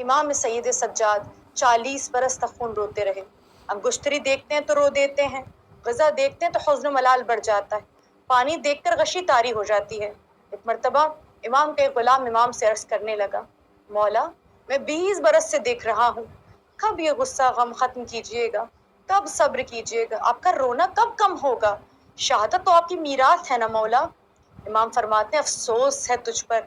امام سید سجاد 40 برس تک خون روتے رہے۔ اب گشتری دیکھتے ہیں تو رو دیتے ہیں، غزہ دیکھتے ہیں تو حزن و ملال بڑھ جاتا ہے، پانی دیکھ کر غشی طاری ہو جاتی ہے۔ ایک مرتبہ امام کا ایک غلام امام سے عرض کرنے لگا، مولا میں 20 برس سے دیکھ رہا ہوں، کب یہ غصہ غم ختم کیجیے گا، کب صبر کیجیے گا، آپ کا رونا کب کم ہوگا؟ شہادت تو آپ کی میراث ہے نا مولا۔ امام فرماتے ہیں، افسوس ہے تجھ پر،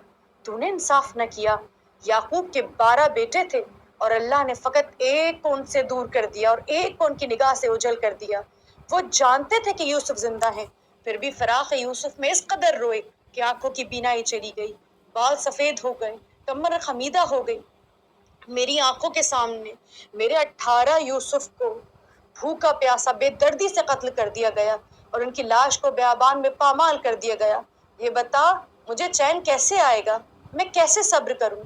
تو نے انصاف نہ کیا۔ یعقوب کے 12 بیٹے تھے اور اللہ نے فقط ایک کو ان سے دور کر دیا اور ایک کو ان کی نگاہ سے اوجھل کر دیا۔ وہ جانتے تھے کہ یوسف زندہ ہیں، پھر بھی فراق یوسف میں اس قدر روئے کہ آنکھوں کی بینائی چلی گئی، بال سفید ہو گئے، کمر خمیدہ ہو گئی۔ میری آنکھوں کے سامنے میرے 18 یوسف کو بھوکا پیاسا بے دردی سے قتل کر دیا گیا اور ان کی لاش کو بیابان میں پامال کر دیا گیا۔ یہ بتا مجھے چین کیسے آئے گا، میں کیسے صبر کروں؟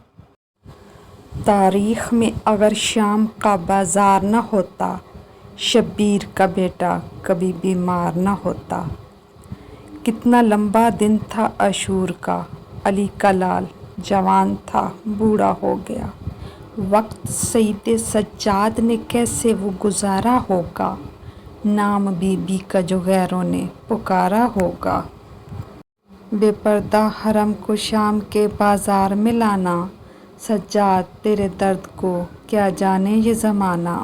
تاریخ میں اگر شام کا بازار نہ ہوتا، شبیر کا بیٹا کبھی بیمار نہ ہوتا۔ کتنا لمبا دن تھا عاشور کا، علی کا لال جوان تھا بوڑھا ہو گیا۔ وقت سید سجاد نے کیسے وہ گزارا ہوگا، نام بی بی کا جو غیروں نے پکارا ہوگا۔ بے پردہ حرم کو شام کے بازار میں لانا، سجاد تیرے درد کو کیا جانے یہ زمانہ۔